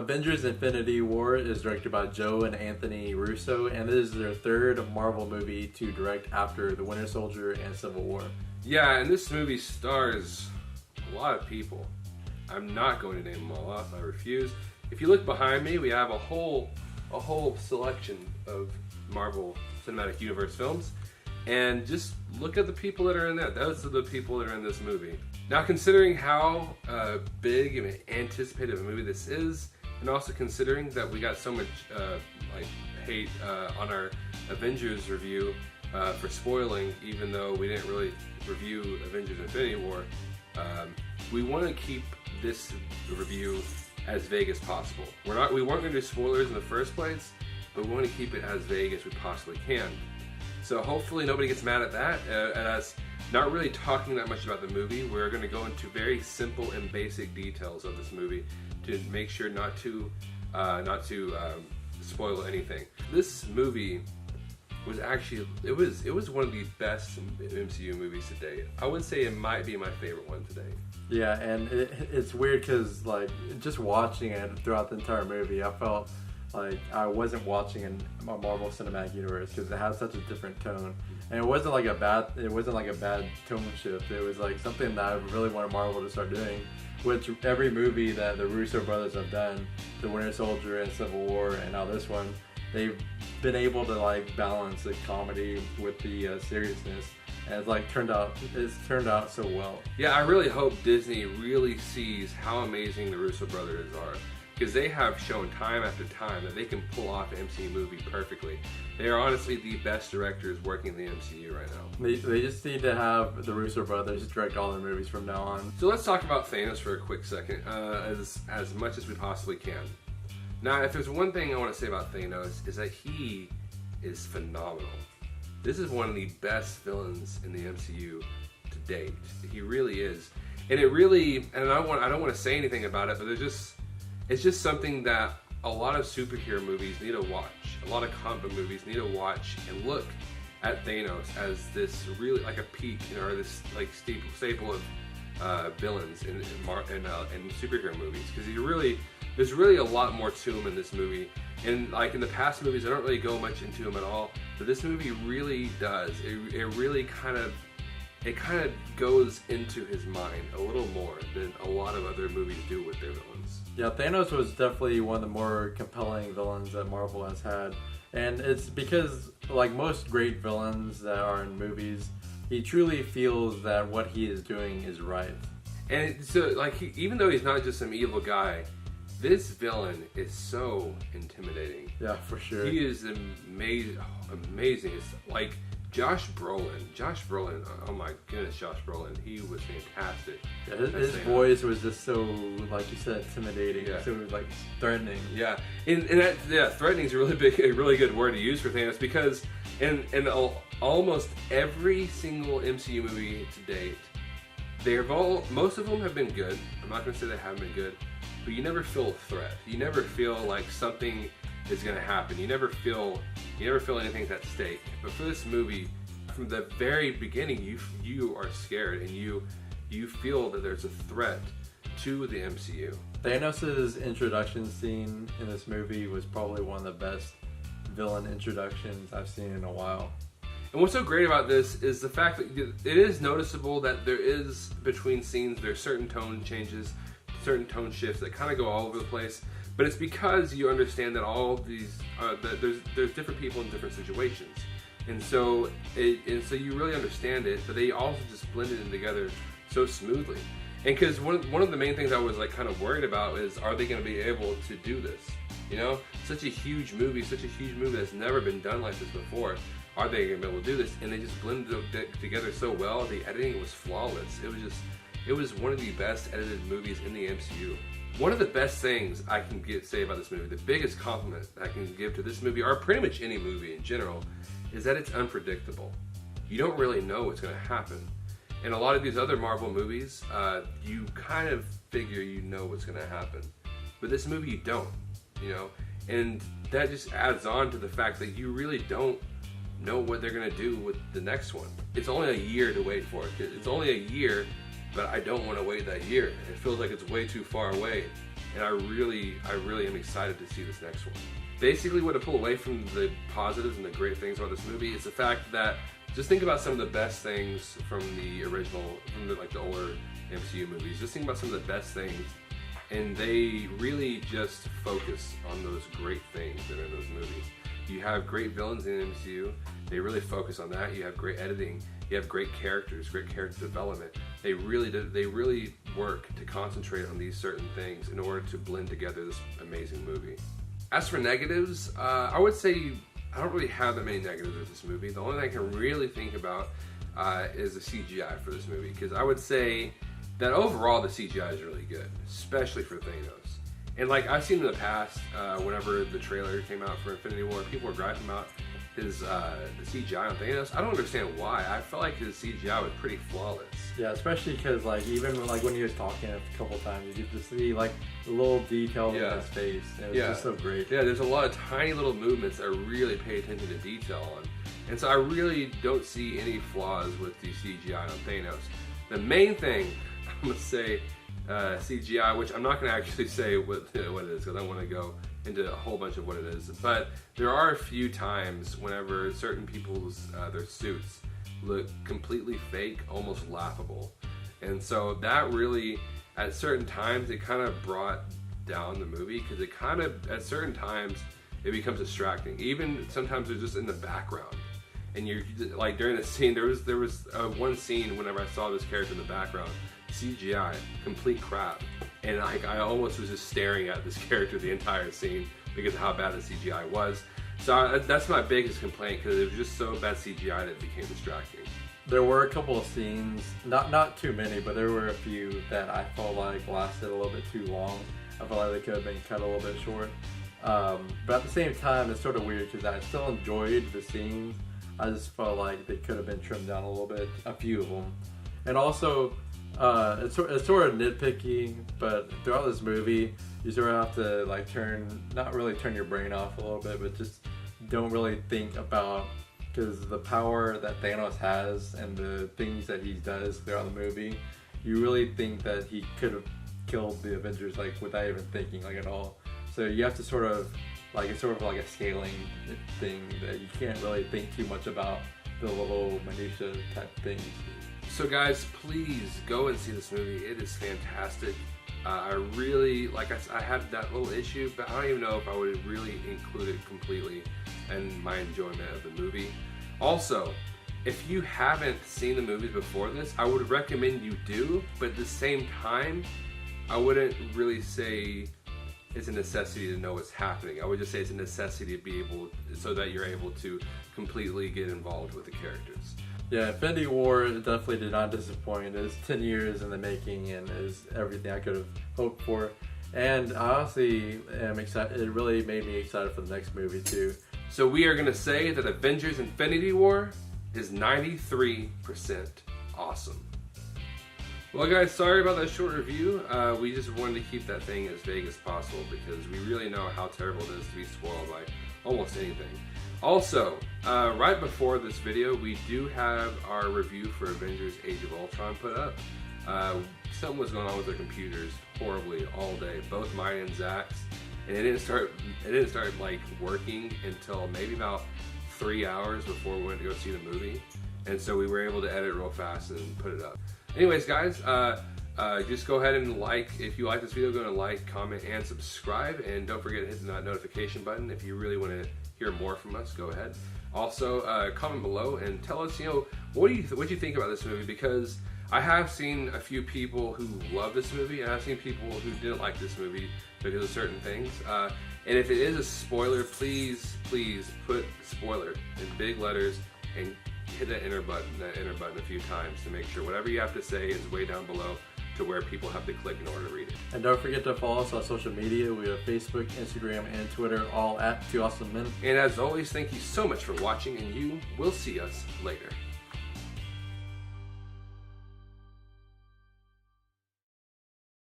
Avengers Infinity War is directed by Joe and Anthony Russo, and this is their third Marvel movie to direct after The Winter Soldier and Civil War. Yeah, and this movie stars a lot of people. I'm not going to name them all off, I refuse. If you look behind me, we have a whole selection of Marvel Cinematic Universe films, and just look at the people that are in that. Those are the people that are in this movie. Now, considering how big and anticipated a movie this is, and also considering that we got so much hate on our Avengers review for spoiling, even though we didn't really review Avengers Infinity War, we want to keep this review as vague as possible. We weren't going to do spoilers in the first place, but we want to keep it as vague as we possibly can. So hopefully nobody gets mad at that, at us not really talking that much about the movie. We're going to go into very simple and basic details of this movie to make sure not to spoil anything. This movie was actually, it was one of the best MCU movies to date. I would say it might be my favorite one today. Yeah, and it's weird because like just watching it throughout the entire movie, I felt like I wasn't watching a Marvel Cinematic Universe because it has such a different tone, and it wasn't like a bad tone shift. It was like something that I really wanted Marvel to start doing, which every movie that the Russo brothers have done, The Winter Soldier and Civil War, and now this one, they've been able to like balance the comedy with the seriousness, and it's turned out so well. Yeah, I really hope Disney really sees how amazing the Russo brothers are, because they have shown time after time that they can pull off an MCU movie perfectly. They are honestly the best directors working in the MCU right now. They just need to have the Russo brothers direct all their movies from now on. So let's talk about Thanos for a quick second, as much as we possibly can. Now, if there's one thing I want to say about Thanos, is that he is phenomenal. This is one of the best villains in the MCU to date. He really is. And it really, and I don't want to say anything about it, but it's just something that a lot of superhero movies need to watch. A lot of comic book movies need to watch and look at Thanos as this really like a peak, or this like staple of villains in superhero movies, because there's really a lot more to him in this movie. And like in the past movies, I don't really go much into him at all, but this movie really does. It really kind of goes into his mind a little more than a lot of other movies do with their villains. Yeah, Thanos was definitely one of the more compelling villains that Marvel has had. And it's because, like most great villains that are in movies, he truly feels that what he is doing is right. And so, like, even though he's not just some evil guy, this villain is so intimidating. Yeah, for sure. He is amazing. It's like Josh Brolin, oh my goodness, Josh Brolin, he was fantastic. Yeah, his voice was just so, like you said, intimidating. Yeah. So like threatening. Yeah, threatening is a really good word to use for Thanos, because in almost every single MCU movie to date, most of them have been good. I'm not going to say they haven't been good, but you never feel a threat. You never feel like something is going to happen. You never feel anything's at stake. But for this movie, from the very beginning, you are scared, and you feel that there's a threat to the MCU. Thanos' introduction scene in this movie was probably one of the best villain introductions I've seen in a while. And what's so great about this is the fact that it is noticeable that there is, between scenes, there's certain tone changes, certain tone shifts that kind of go all over the place. But it's because you understand that all of these, that there's different people in different situations, and so you really understand it. But they also just blended in together so smoothly. And because one of the main things I was like kind of worried about is, are they going to be able to do this? You know, such a huge movie that's never been done like this before. Are they going to be able to do this? And they just blended it together so well. The editing was flawless. It was one of the best edited movies in the MCU. One of the best things I can say about this movie, the biggest compliment I can give to this movie, or pretty much any movie in general, is that it's unpredictable. You don't really know what's going to happen. In a lot of these other Marvel movies, you kind of figure you know what's going to happen. But this movie, you don't, you know? And that just adds on to the fact that you really don't know what they're going to do with the next one. It's only a year to wait for it. It's only a year, but I don't want to wait that year. It feels like it's way too far away. and I really am excited to see this next one. Basically, what I pull away from the positives and the great things about this movie is the fact that just think about some of the best things from the original, from the older MCU movies. Just think about some of the best things, and they really just focus on those great things that are in those movies. You have great villains in the MCU. They really focus on that. You have great editing. You have great characters, great character development. They really work to concentrate on these certain things in order to blend together this amazing movie. As for negatives, I would say I don't really have that many negatives with this movie. The only thing I can really think about is the CGI for this movie, because I would say that overall the CGI is really good, especially for Thanos. And like I've seen in the past, whenever the trailer came out for Infinity War, people were griping about his the CGI on Thanos. I don't understand why. I felt like his CGI was pretty flawless. Yeah, especially because even when he was talking a couple times, you get to see like the little details in his face. And it was just so great. Yeah, there's a lot of tiny little movements that I really pay attention to detail on, and so I really don't see any flaws with the CGI on Thanos. The main thing I'm gonna say CGI, which I'm not gonna actually say what it is because I want to go into a whole bunch of what it is, but there are a few times whenever certain people's their suits look completely fake, almost laughable, and so that really, at certain times, it kind of brought down the movie, because it kind of, at certain times, it becomes distracting. Even sometimes they're just in the background, and you're like, during the scene, there was one scene whenever I saw this character in the background, CGI, complete crap. And like I almost was just staring at this character the entire scene because of how bad the CGI was. So that's my biggest complaint, because it was just so bad CGI that it became distracting. There were a couple of scenes, not too many, but there were a few that I felt like lasted a little bit too long. I felt like they could have been cut a little bit short. But at the same time, it's sort of weird because I still enjoyed the scenes. I just felt like they could have been trimmed down a little bit, a few of them. And also, it's sort of nitpicky, but throughout this movie, you sort of have to like not really turn your brain off a little bit, but just don't really think about, because the power that Thanos has and the things that he does throughout the movie, you really think that he could have killed the Avengers like without even thinking like at all. So you have to sort of like, it's sort of like a scaling thing that you can't really think too much about the little minutia type things. So guys, please go and see this movie. It is fantastic. I really, I had that little issue, but I don't even know if I would really include it completely in my enjoyment of the movie. Also, if you haven't seen the movies before this, I would recommend you do, but at the same time, I wouldn't really say it's a necessity to know what's happening. I would just say it's a necessity to be able, so that you're able to completely get involved with the characters. Yeah, Infinity War definitely did not disappoint. It was 10 years in the making and it was everything I could have hoped for. And I honestly am excited. It really made me excited for the next movie too. So we are going to say that Avengers Infinity War is 93% awesome. Well guys, sorry about that short review. We just wanted to keep that thing as vague as possible because we really know how terrible it is to be spoiled by almost anything. Also, right before this video, we do have our review for Avengers Age of Ultron put up. Something was going on with their computers horribly all day, both mine and Zach's, and it didn't start like working until maybe about 3 hours before we went to go see the movie, and so we were able to edit real fast and put it up. Anyways, guys, just go ahead and if you like this video, go ahead and like, comment, and subscribe, and don't forget to hit that notification button if you really want to hear more from us. Go ahead. Also, comment below and tell us, what do you think about this movie? Because I have seen a few people who love this movie, and I've seen people who didn't like this movie because of certain things. And if it is a spoiler, please put spoiler in big letters and hit that enter button a few times to make sure whatever you have to say is way down below to where people have to click in order to read it. And don't forget to follow us on social media. We have Facebook, Instagram, and Twitter, all at 2 Awesome Men. And as always, thank you so much for watching, and we'll see us later.